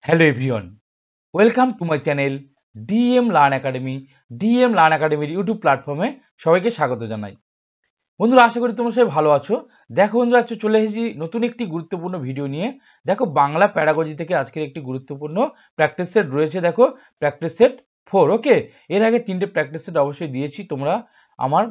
Hello everyone, welcome to my channel DM learn academy. DM learn একাডেমির YouTube প্ল্যাটফর্মে সবাইকে স্বাগত জানাই। বন্ধুরা, আশা করি তোমরা সবাই ভালো আছো। দেখো বন্ধুরা, আজকে চলে এসেছি নতুন একটি গুরুত্বপূর্ণ ভিডিও নিয়ে। দেখো, বাংলা প্যাডাগজি থেকে আজকের একটি গুরুত্বপূর্ণ প্র্যাকটিস সেট রয়েছে। দেখো, প্র্যাকটিস সেট 4। ওকে, এর আগে 3টে প্র্যাকটিস সেট অবশ্যই দিয়েছি, তোমরা আমার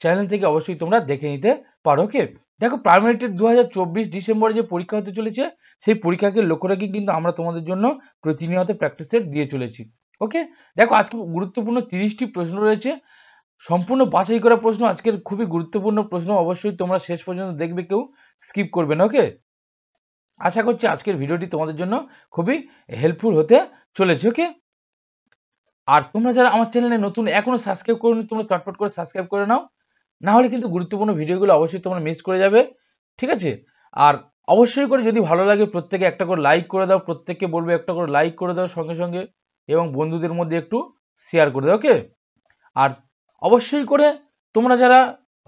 চ্যানেল থেকে অবশ্যই তোমরা দেখে নিতে পারো। ওকে, দেখো, প্রাইমারি টেট 2024 ডিসেম্বরে যে পরীক্ষা হতে চলেছে, সেই পরীক্ষাকে লক্ষ্য রেখে কিন্তু আমরা তোমাদের জন্য প্রতিনিয়ত প্র্যাকটিস সেট দিয়ে চলেছি। ওকে, দেখো, আজকে গুরুত্বপূর্ণ 30টি প্রশ্ন রয়েছে, সম্পূর্ণ বাছাই করা প্রশ্ন। আজকের খুবই গুরুত্বপূর্ণ প্রশ্ন, অবশ্যই তোমরা শেষ পর্যন্ত দেখবে, কেউ স্কিপ করবে না। ওকে, আশা করছি আজকের ভিডিওটি তোমাদের জন্য খুবই হেল্পফুল হতে চলেছে। ওকে, আর তোমরা যারা আমার চ্যানেলে নতুন, এখনো সাবস্ক্রাইব করোনি, তোমরা চটপট করে সাবস্ক্রাইব করে নাও, না হলে কিন্তু গুরুত্বপূর্ণ ভিডিওগুলো অবশ্যই তোমরা মিস করে যাবে। ঠিক আছে, আর অবশ্যই করে যদি ভালো লাগে প্রত্যেকে একটা করে লাইক করে দাও, প্রত্যেককে বলবে একটা করে লাইক করে দাও সঙ্গে সঙ্গে, এবং বন্ধুদের মধ্যে একটু শেয়ার করে দাও। ওকে, আর অবশ্যই করে তোমরা যারা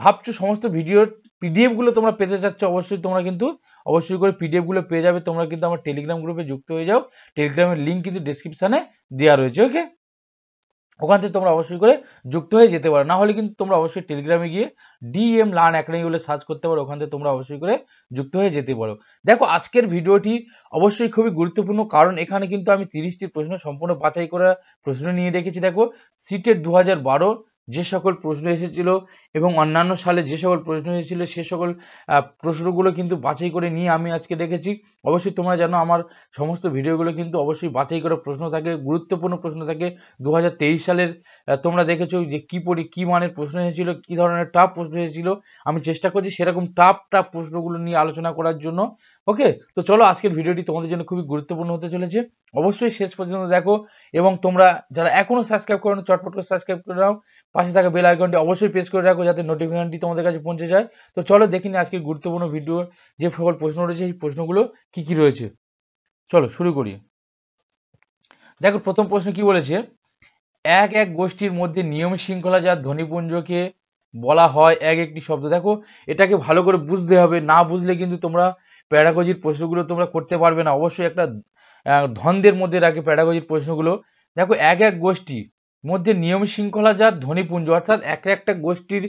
ভাবছো সমস্ত ভিডিওর পিডিএফ গুলো তোমরা পেতে চাচ্ছ, অবশ্যই তোমরা কিন্তু অবশ্যই করে পিডিএফ গুলো পেয়ে যাবে। তোমরা কিন্তু আমার টেলিগ্রাম গ্রুপে যুক্ত হয়ে যাও, টেলিগ্রামের লিঙ্ক কিন্তু ডেসক্রিপশনে দেওয়া রয়েছে। ওকে, ওখান থেকে তোমরা অবশ্যই করে যুক্ত হয়ে যেতে পারো, না হলে কিন্তু তোমরা অবশ্যই টেলিগ্রামে গিয়ে ডিএম লার্ন একাডেমি বলে সার্চ করতে পারো, ওখান থেকে তোমরা অবশ্যই করে যুক্ত হয়ে যেতে পারো। দেখো, আজকের ভিডিওটি অবশ্যই খুবই গুরুত্বপূর্ণ, কারণ এখানে কিন্তু আমি 30টি প্রশ্ন সম্পূর্ণ বাছাই করা প্রশ্ন নিয়ে রেখেছি। দেখো, সিটেট 2012 যে সকল প্রশ্ন এসেছিল এবং অন্যান্য সালে যে সকল প্রশ্ন এসেছিল, সে সকল প্রশ্নগুলো কিন্তু বাছাই করে নিয়ে আমি আজকে রেখেছি। অবশ্যই তোমরা জানো আমার সমস্ত ভিডিওগুলো কিন্তু অবশ্যই বাছাই করা প্রশ্ন থাকে, গুরুত্বপূর্ণ প্রশ্ন থাকে। 2023 সালের তোমরা দেখেছো যে কি মানের প্রশ্ন এসেছিল, কি ধরনের টাফ প্রশ্ন এসেছিল। আমি চেষ্টা করছি সেরকম টাফ প্রশ্নগুলো নিয়ে আলোচনা করার জন্য। ওকে, তো চলো, আজকের ভিডিওটি তোমাদের জন্য খুবই গুরুত্বপূর্ণ হতে চলেছে, অবশ্যই শেষ পর্যন্ত দেখো। এবং তোমরা যারা এখনো সাবস্ক্রাইব করো, চটপট করে সাবস্ক্রাইব করে নাও, পাশে থাকা বেল আইকনটি অবশ্যই প্রেস করে রাখো যাতে নোটিফিকেশনটি তোমাদের কাছে পৌঁছে যায়। তো চলো দেখি না আজকের গুরুত্বপূর্ণ ভিডিওর যে সকল প্রশ্ন রয়েছে, সেই প্রশ্নগুলো কি কি রয়েছে। চলো শুরু করি। দেখো, প্রথম প্রশ্ন কি বলেছে, এক এক গোষ্ঠীর মধ্যে নিয়ম শৃঙ্খলা যা ধ্বনিপুঞ্জকে বলা হয় এক একটি শব্দ। দেখো, এটাকে ভালো করে বুঝতে হবে, না বুঝলে কিন্তু তোমরা প্যাডাগজির প্রশ্নগুলো তোমরা করতে পারবে না। অবশ্যই একটা ধন্দের মধ্যে রাখে প্যাডাগজির প্রশ্নগুলো। দেখো, এক এক গোষ্ঠী মধ্যে নিয়ম শৃঙ্খলা যা ধ্বনিপুঞ্জ, অর্থাৎ একটা গোষ্ঠীর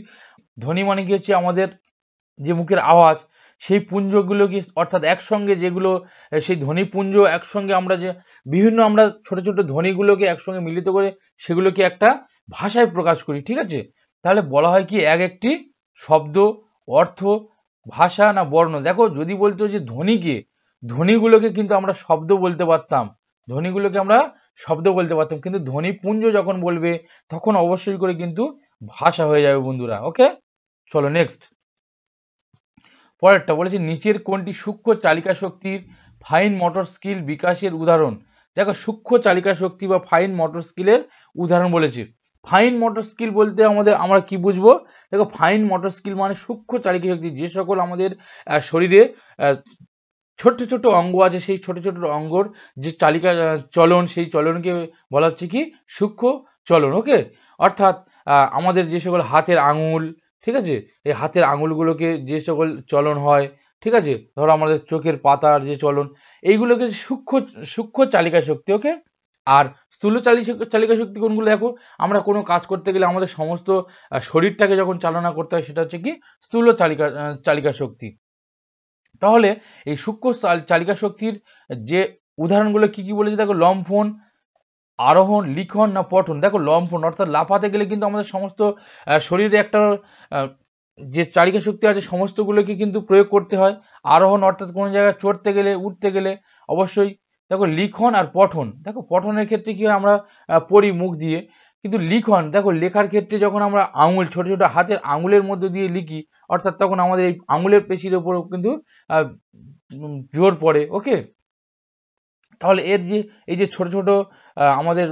ধ্বনি মানে কি হচ্ছে আমাদের যে মুখের আওয়াজ, সেই পুঞ্জগুলোকে, অর্থাৎ একসঙ্গে যেগুলো সেই ধ্বনিপুঞ্জ একসঙ্গে আমরা যে আমরা ছোট ছোট ধ্বনিগুলোকে একসঙ্গে মিলিত করে সেগুলোকে একটা ভাষায় প্রকাশ করি। ঠিক আছে, তাহলে বলা হয় কি এক একটি শব্দ, অর্থ, ভাষা না বর্ণ। দেখো, যদি বলতো যে ধ্বনিগুলোকে কিন্তু আমরা শব্দ বলতে পারতাম, ধ্বনিগুলোকে আমরা শব্দ বলতে পারতাম, কিন্তু ধ্বনিপুঞ্জ যখন বলবে তখন অবশ্যই করে কিন্তু ভাষা হয়ে যাবে বন্ধুরা। ওকে, চলো নেক্সট। পরেরটা বলেছে, নিচের কোনটি সূক্ষ্ম চালিকা শক্তির ফাইন মোটর স্কিল বিকাশের উদাহরণ। দেখো, সূক্ষ্ম চালিকা শক্তি বা ফাইন মোটর স্কিলের উদাহরণ বলেছে। ফাইন মোটর স্কিল বলতে আমরা কি বুঝবো? দেখো, ফাইন মোটর স্কিল মানে সূক্ষ্ম চালিকা শক্তি, যে সকল আমাদের শরীরে ছোট ছোট অঙ্গ আছে, সেই ছোট ছোট অঙ্গর যে চালিকা চলন, সেই চলনকে বলা হচ্ছে কি সূক্ষ্ম চলন। ওকে, অর্থাৎ আমাদের যে সকল হাতের আঙুল, ঠিক আছে, এই হাতের আঙুলগুলোকে যে সকল চলন হয়, ঠিক আছে, ধরো আমাদের চোখের পাতার যে চলন, এইগুলোকে সূক্ষ্ম চালিকা শক্তি। ওকে, আর স্থূল চালিকা শক্তি কোনগুলো? দেখো, আমরা কোনো কাজ করতে গেলে আমাদের সমস্ত শরীরটাকে যখন চালনা করতে হয়, সেটা হচ্ছে কি স্থূল চালিকা শক্তি। তাহলে এই সূক্ষ্ম চালিকা শক্তির যে উদাহরণগুলো কি কি বলেছে, দেখো, লম্ফন, আরোহণ, লিখন না পঠন। দেখো, লম্ফন অর্থাৎ লাফাতে গেলে কিন্তু আমাদের সমস্ত শরীরে একটা যে চালিকা শক্তি আছে সমস্তগুলোকে কিন্তু প্রয়োগ করতে হয়। আরোহণ অর্থাৎ কোনো জায়গায় চড়তে গেলে, উঠতে গেলে অবশ্যই। দেখো, লিখন আর পঠন, দেখো পঠনের ক্ষেত্রে কি হয়, আমরা পড়ি মুখ দিয়ে, কিন্তু লিখন, দেখো লেখার ক্ষেত্রে যখন আমরা আঙুল, ছোট ছোট হাতের আঙুলের মধ্যে দিয়ে লিখি, অর্থাৎ তখন আমাদের এই আঙুলের পেশির উপরও কিন্তু জোর পড়ে। ওকে, তাহলে এই যে ছোট ছোট আমাদের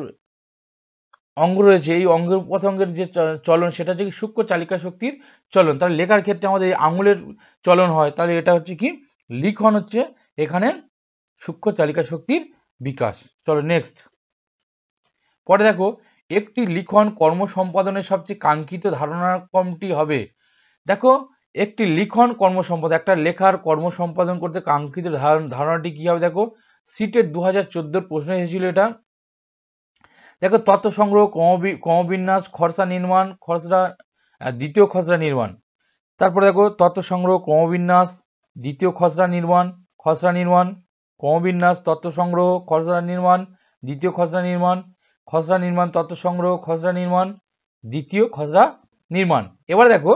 অঙ্গ রয়েছে, এই অঙ্গ প্রত্যঙ্গের যে চলন, সেটা হচ্ছে কি সূক্ষ্ম চালিকা শক্তির চলন। তাহলে লেখার ক্ষেত্রে আমাদের এই আঙুলের চলন হয়, তাহলে এটা হচ্ছে কি লিখন, হচ্ছে এখানে সূক্ষ্ম চালিকা শক্তির বিকাশ। চলো নেক্সট। পরে দেখো, একটি লিখন কর্ম সম্পাদনের সবচেয়ে কাঙ্ক্ষিত ধারণা কোনটি হবে? দেখো, একটি লিখন কর্ম সম্পাদন, একটা লেখার কর্ম সম্পাদন করতে কাঙ্ক্ষিত ধারণাটি কি হবে? দেখো, সিটেট 2014 প্রশ্ন এসেছিল এটা। দেখো তথ্য সংগ্রহ, ক্রমবিন্যাস, খসড়া নির্মাণ, দ্বিতীয় খসড়া নির্মাণ। তারপরে দেখো তথ্য সংগ্রহ, ক্রমবিন্যাস, দ্বিতীয় খসড়া নির্মাণ, ক্রমবিন্যাস, তথ্য সংগ্রহ, খসড়া নির্মাণ, দ্বিতীয় খসড়া নির্মাণ, তথ্য সংগ্রহ, খসড়া নির্মাণ, দ্বিতীয় খসড়া নির্মাণ। এবার দেখো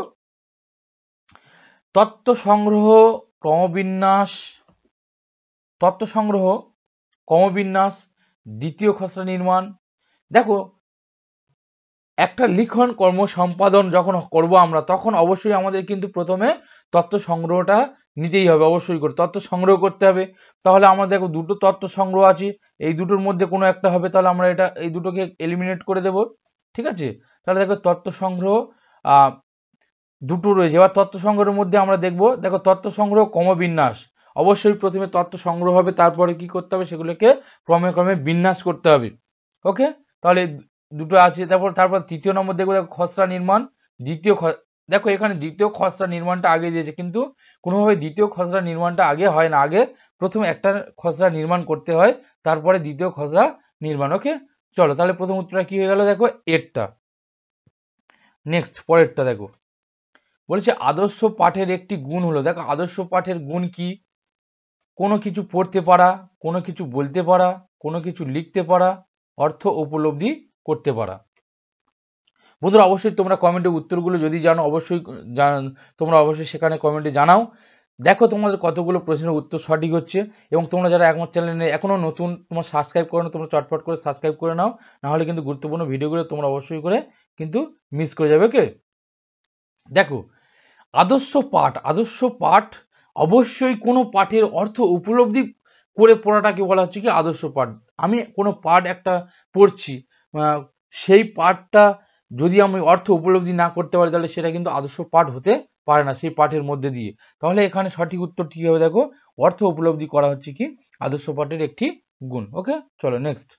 তথ্য সংগ্রহ, ক্রমবিন্যাস, দ্বিতীয় খসড়া নির্মাণ। দেখো একটা লিখন কর্ম সম্পাদন যখন করব আমরা, তখন অবশ্যই আমাদের কিন্তু প্রথমে তথ্য সংগ্রহটা নিতেই হবে, অবশ্যই করে তথ্য সংগ্রহ করতে হবে। তাহলে আমরা দেখো দুটো তথ্য সংগ্রহ আছে, এই দুটোর মধ্যে কোনো একটা হবে, তাহলে আমরা এই দুটোকে এলিমিনেট করে দেব, ঠিক আছে। তাহলে দেখো তথ্য সংগ্রহ দুটো রয়েছে। এবার তথ্য সংগ্রহের মধ্যে আমরা দেখবো, দেখো তথ্য সংগ্রহ, ক্রমবিন্যাস। অবশ্যই প্রথমে তথ্য সংগ্রহ হবে, তারপরে কি করতে হবে, সেগুলোকে ক্রমে বিন্যাস করতে হবে। ওকে, তাহলে দুটো আছে। তারপর তৃতীয় নম্বর দেখবো, দেখো খসড়া নির্মাণ, দেখো এখানে দ্বিতীয় খসড়া নির্মাণটা আগে দিয়েছে, কিন্তু কোনোভাবে দ্বিতীয় খসড়া নির্মাণটা আগে হয় না, আগে প্রথম একটা খসড়া নির্মাণ করতে হয়, তারপরে দ্বিতীয় খসড়া নির্মাণ। ওকে, চলো তাহলে প্রথম উত্তরটা কি হয়ে গেল, দেখো এরটা। নেক্সট পরেরটা দেখো, বলছে আদর্শ পাঠের একটি গুণ হলো, দেখো আদর্শ পাঠের গুণ কি, কোনো কিছু পড়তে পারা, কোনো কিছু বলতে পারা, কোনো কিছু লিখতে পারা, অর্থ উপলব্ধি করতে পারা। বন্ধুরা অবশ্যই তোমরা কমেন্টে উত্তরগুলো যদি জানো, তোমরা অবশ্যই সেখানে কমেন্টে জানাও। দেখো তোমাদের কতগুলো প্রশ্নের উত্তর সঠিক হচ্ছে, এবং তোমরা যারা একমাত্র চ্যানেলে এখনো নতুন, তোমরা সাবস্ক্রাইব করো না, তোমরা চটপট করে সাবস্ক্রাইব করে নাও, নাহলে কিন্তু গুরুত্বপূর্ণ ভিডিওগুলো তোমরা অবশ্যই করে কিন্তু মিস করে যাবে। ওকে, দেখো আদর্শ পাঠ অবশ্যই কোনো পাঠের অর্থ উপলব্ধি করে পড়াটাকে বলা হচ্ছে কি আদর্শ পাঠ। আমি কোনো পাঠ একটা পড়ছি, সেই পাঠটা যদি আমি অর্থ উপলব্ধি না করতে পারি, তাহলে সেটা কিন্তু আদর্শ পাঠ হতে পারে না সেই পাঠের মধ্যে দিয়ে। তাহলে এখানে সঠিক উত্তর কি হবে, দেখো অর্থ উপলব্ধি করা হচ্ছে কি আদর্শ পাঠের একটি গুণ। ওকে, চলো নেক্সট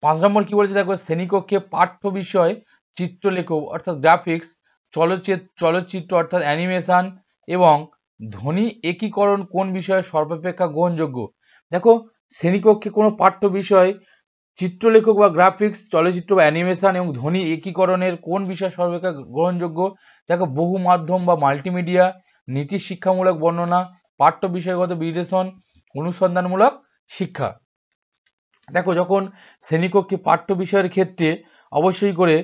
5 নম্বর কি বলেছে, দেখো শ্রেণীকক্ষে পাঠ্য বিষয় চিত্রলেখ অর্থাৎ গ্রাফিক্স, চলচ্চিত্র অর্থাৎ অ্যানিমেশন এবং ধ্বনি একীকরণ কোন বিষয়ে সর্বাপেক্ষা গ্রহণযোগ্য। দেখো শ্রেণীকক্ষে কোনো পাঠ্য বিষয় চিত্রলেখক বা গ্রাফিক্স, চলচ্চিত্র বা অ্যানিমেশন এবং ধ্বনি একীকরণের কোন বিষয় সর্বাপেক্ষা গ্রহণযোগ্য। দেখো বহু মাধ্যম বা মাল্টিমিডিয়া, নীতি শিক্ষামূলক বর্ণনা, পাঠ্য বিষয়গত বিশ্লেষণ, অনুসন্ধানমূলক শিক্ষা। দেখো যখন শ্রেণীকক্ষে পাঠ্য বিষয়ের ক্ষেত্রে অবশ্যই করে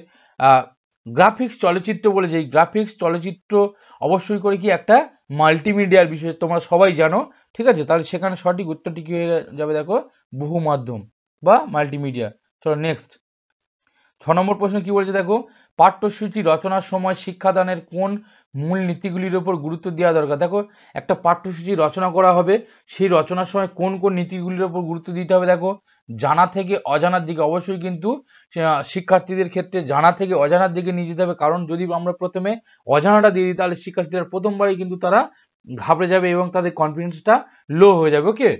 গ্রাফিক্স চলচ্চিত্র বলেছে, এই গ্রাফিক্স চলচ্চিত্র অবশ্যই করে কি একটা মাল্টিমিডিয়ার বিষয়, তোমরা সবাই জানো, ঠিক আছে। তাহলে সেখানে সঠিক উত্তরটি কি হয়ে যাবে, দেখো বহু মাধ্যম বা মাল্টিমিডিয়া। চলো নেক্সট 6 নম্বর প্রশ্ন কি বলছে, দেখো পাঠ্যসূচি রচনার সময় শিক্ষাদানের কোন মূল নীতিগুলির উপর গুরুত্ব দেওয়া দরকার। দেখো একটা পাঠ্যসূচি রচনা করা হবে, সেই রচনার সময় কোন কোন নীতিগুলির উপর গুরুত্ব দিতে হবে। দেখো জানা থেকে অজানার দিকে, অবশ্যই কিন্তু শিক্ষার্থীদের ক্ষেত্রে জানা থেকে অজানার দিকে নিয়ে যেতে হবে, কারণ যদি আমরা প্রথমে অজানাটা দিয়ে দিই, তাহলে শিক্ষার্থীরা প্রথমবারই কিন্তু তারা ঘাবড়ে যাবে এবং তাদের কনফিডেন্সটা লো হয়ে যাবে। ওকে,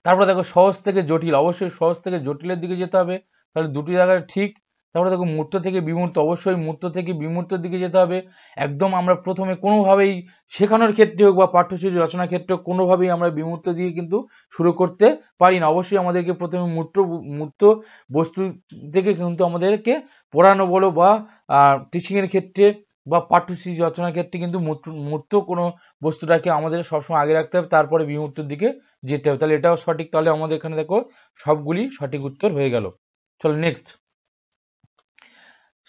তারপরে দেখো সহজ থেকে জটিল, অবশ্যই সহজ থেকে জটিলের দিকে যেতে হবে, তাহলে দুটি জায়গায় ঠিক। তারপরে দেখো মূর্ত থেকে বিমূর্ত, অবশ্যই মূর্ত থেকে বিমূর্তর দিকে যেতে হবে। একদম আমরা প্রথমে কোনোভাবেই শেখানোর ক্ষেত্রে হোক বা পাঠ্যসূচি রচনার ক্ষেত্রে কোনোভাবেই আমরা বিমূর্ত দিয়ে কিন্তু শুরু করতে পারি না। অবশ্যই আমাদেরকে প্রথমে মূর্ত বস্তু থেকে কিন্তু আমাদেরকে পড়ানো বলো বা টিচিংয়ের ক্ষেত্রে বা পাঠ্যসূচি রচনার ক্ষেত্রে কিন্তু মূর্ত কোনো বস্তুটাকে আমাদের সবসময় আগে রাখতে হবে, তারপরে বিমূর্তর দিকে যেতে হবে। তাহলে এটাও সঠিক, তাহলে আমাদের এখানে দেখো সবগুলি সঠিক উত্তর হয়ে গেল। চলো নেক্সট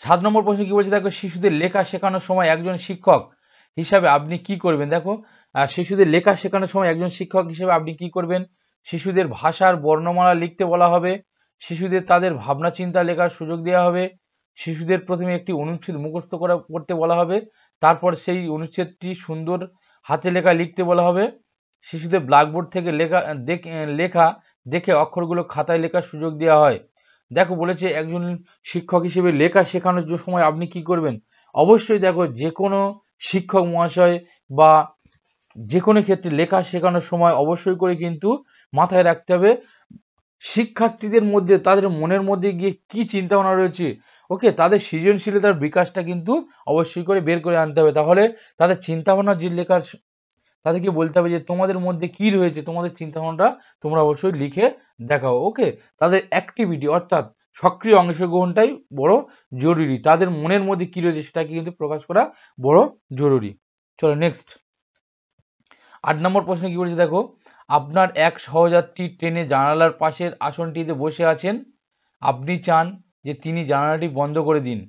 7 নম্বর প্রশ্ন কি বলছে, দেখো শিশুদের লেখা শেখানোর সময় একজন শিক্ষক হিসাবে আপনি কি করবেন। দেখো শিশুদের লেখা শেখানোর সময় একজন শিক্ষক হিসেবে আপনি কি করবেন। শিশুদের ভাষার বর্ণমালা লিখতে বলা হবে, শিশুদের তাদের ভাবনা চিন্তা লেখার সুযোগ দেওয়া হবে, শিশুদের প্রথমে একটি অনুচ্ছেদ মুখস্থ করতে বলা হবে, তারপর সেই অনুচ্ছেদটি সুন্দর হাতে লেখা লিখতে বলা হবে, শিশুদের ব্ল্যাকবোর্ড থেকে লেখা দেখে অক্ষরগুলো খাতায় লেখার সুযোগ দেওয়া হয়। দেখো বলেছে একজন শিক্ষক হিসেবে লেখা শেখানোর সময় আপনি কি করবেন। অবশ্যই দেখো যে কোনো শিক্ষক মহাশয় বা যে কোনো ক্ষেত্রে লেখা শেখানোর সময় অবশ্যই করে কিন্তু মাথায় রাখতে হবে শিক্ষার্থীদের মধ্যে, তাদের মনের মধ্যে গিয়ে কি চিন্তা ভাবনা রয়েছে। ওকে, তাদের সৃজনশীলতার বিকাশটা কিন্তু অবশ্যই করে বের করে আনতে হবে, তাহলে তাদের চিন্তা ভাবনা যে লেখার তাদেরকে বলতে হবে যে তোমাদের মধ্যে কি রয়েছে, তোমাদের চিন্তাভাবনাটা তোমরা অবশ্যই লিখে দেখাও। ওকে, তাদের অ্যাক্টিভিটি অর্থাৎ সক্রিয় অংশগ্রহণটাই বড় জরুরি, তাদের মনের মধ্যে কি রয়েছে সেটাকে কিন্তু প্রকাশ করা বড় জরুরি। চলো নেক্সট 8 নম্বর প্রশ্ন কি বলেছে দেখো, আপনার এক সহযাত্রী ট্রেনে জানালার পাশের আসনটিতে বসে আছেন, আপনি চান যে তিনি জানালাটি বন্ধ করে দিন,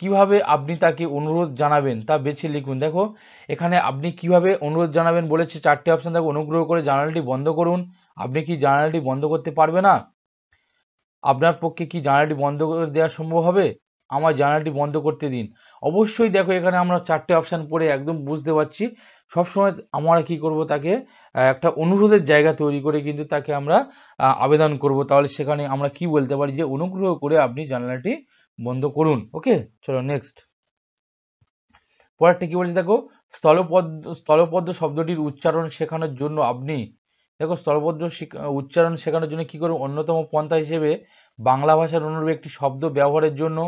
কিভাবে আপনি তাকে অনুরোধ জানাবেন তা বেছে লিখুন। দেখো এখানে আপনি কিভাবে অনুরোধ জানাবেন বলেছে, 4টে অপশন দেখো। অনুগ্রহ করে জানালাটি বন্ধ করুন, আপনি কি জানালাটি বন্ধ করতে পারবে না? আপনার পক্ষে কি জানালাটি বন্ধ করে দেওয়া সম্ভব হবে? আমার জানালাটি বন্ধ করতে দিন। অবশ্যই দেখো এখানে আমরা 4টে অপশন পড়ে একদম বুঝতে পারছি সবসময় আমরা কি করব, তাকে একটা অনুরোধের জায়গা তৈরি করে কিন্তু তাকে আমরা আবেদন করব। তাহলে সেখানে আমরা কি বলতে পারি যে অনুগ্রহ করে আপনি জানালাটি বন্ধ করুন। ওকে, চলো নেক্সট পরেরটা কি বলছে দেখো, স্থলপদ্ম শব্দটির উচ্চারণ শেখানোর জন্য আপনি, দেখো স্থলপদ্ম উচ্চারণ শেখানোর জন্য কি করুন, অন্যতম পন্থা হিসেবে বাংলা ভাষার অনুরূপ একটি শব্দ ব্যবহারের জন্য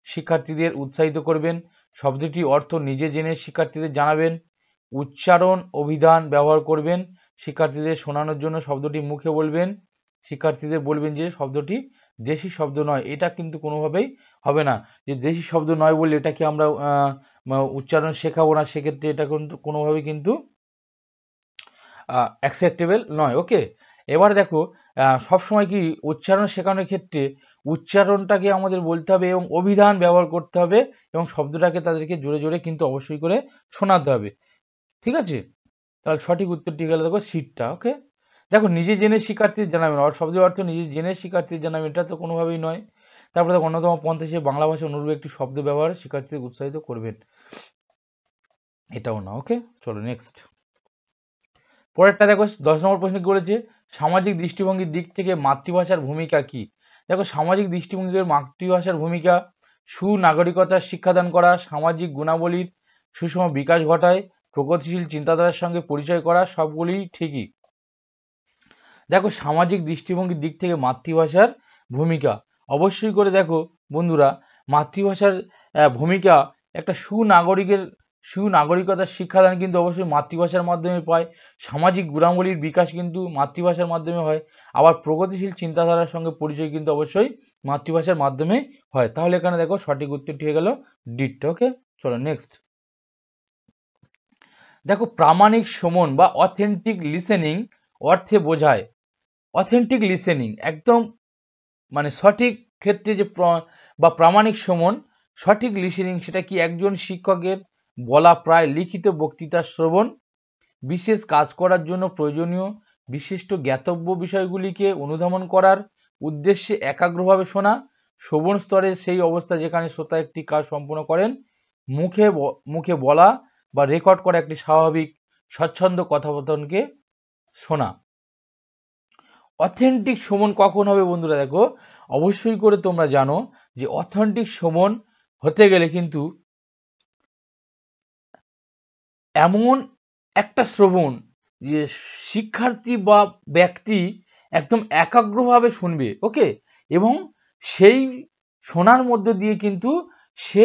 শিক্ষার্থীদের উৎসাহিত করবেন। শব্দটির অর্থ নিজে জেনে শিক্ষার্থীদের জানাবেন। উচ্চারণ অভিধান ব্যবহার করবেন। শিক্ষার্থীদের শোনানোর জন্য শব্দটি মুখে বলবেন। শিক্ষার্থীদের বলবেন যে শব্দটি দেশি শব্দ নয়। এটা কিন্তু কোনোভাবেই হবে না যে দেশি শব্দ নয় বলে এটাকে আমরা উচ্চারণ শেখাবো না, সেক্ষেত্রে এটা কিন্তু কোনোভাবেই কিন্তু অ্যাকসেপ্টেবল নয়। ওকে, এবার দেখো সবসময় কি উচ্চারণ শেখানোর ক্ষেত্রে উচ্চারণটাকে আমাদের বলতে হবে এবং অভিধান ব্যবহার করতে হবে এবং শব্দটাকে তাদেরকে জোরে জোরে কিন্তু অবশ্যই করে শোনাতে হবে। ঠিক আছে, তাহলে সঠিক উত্তরটি গেল দেখো সিটটা। ওকে, দেখো নিজে জেনে শিক্ষার্থীদের জানাবেন, শব্দের অর্থ নিজে জেনে শিক্ষার্থীদের জানাবেন, এটা তো কোনোভাবেই নয়। তারপরে দেখো অন্যতম পন্থা হিসেবে বাংলা ভাষা অনুরূপ একটি শব্দ ব্যবহার শিক্ষার্থীদের উৎসাহিত করবেন, এটাও না। ওকে, চলো নেক্সট পরেরটা দেখো 10 নম্বর প্রশ্ন কি বলেছে, সামাজিক দৃষ্টিভঙ্গির দিক থেকে মাতৃভাষার ভূমিকা কি? দেখো সামাজিক দৃষ্টিভঙ্গির মাতৃভাষার ভূমিকা সুনাগরিকতার শিক্ষাদান করা, সামাজিক গুণাবলীর সুষম বিকাশ ঘটায়, প্রগতিশীল চিন্তাধারার সঙ্গে পরিচয় করা, সবগুলি ঠিকই। দেখো সামাজিক দৃষ্টিভঙ্গির দিক থেকে মাতৃভাষার ভূমিকা অবশ্যই করে দেখো বন্ধুরা, মাতৃভাষার ভূমিকা একটা সুনাগরিকতার শিক্ষাদান কিন্তু অবশ্যই মাতৃভাষার মাধ্যমে পায়। সামাজিক গুণাবলীর বিকাশ কিন্তু মাতৃভাষার মাধ্যমে হয়। আবার প্রগতিশীল চিন্তাধারার সঙ্গে পরিচয় কিন্তু অবশ্যই মাতৃভাষার মাধ্যমে হয়। তাহলে এখানে দেখো সঠিক উত্তরটি হয়ে গেল ডিট। ওকে, চলো নেক্সট দেখো প্রামাণিক শ্রবণ বা অথেন্টিক লিসেনিং অর্থে বোঝায়। অথেন্টিক লিসেনিং একদম মানে সঠিক ক্ষেত্রে যে বা প্রামাণিক শ্রবণ, সঠিক লিসেনিং সেটা কি একজন শিক্ষকের বলা প্রায় লিখিত বক্তৃতা শ্রবণ, বিশেষ কাজ করার জন্য প্রয়োজনীয় বিশিষ্ট জ্ঞাতব্য বিষয়গুলিকে অনুধাবন করার উদ্দেশ্যে একাগ্রভাবে শোনা, শ্রবণ স্তরের সেই অবস্থা যেখানে শ্রোতা একটি কাজ সম্পন্ন করেন, মুখে বলা বা রেকর্ড করা একটি স্বাভাবিক স্বচ্ছন্দ কথাবার্তাকে শোনা। অথেন্টিক শ্রবণ কখন হবে বন্ধুরা? দেখো অবশ্যই করে তোমরা জানো যে অথেন্টিক শ্রবণ হতে গেলে কিন্তু এমন একটা শ্রবণ যে শিক্ষার্থী বা ব্যক্তি একদম একাগ্রভাবে শুনবে। ওকে, এবং সেই শোনার মধ্য দিয়ে কিন্তু সে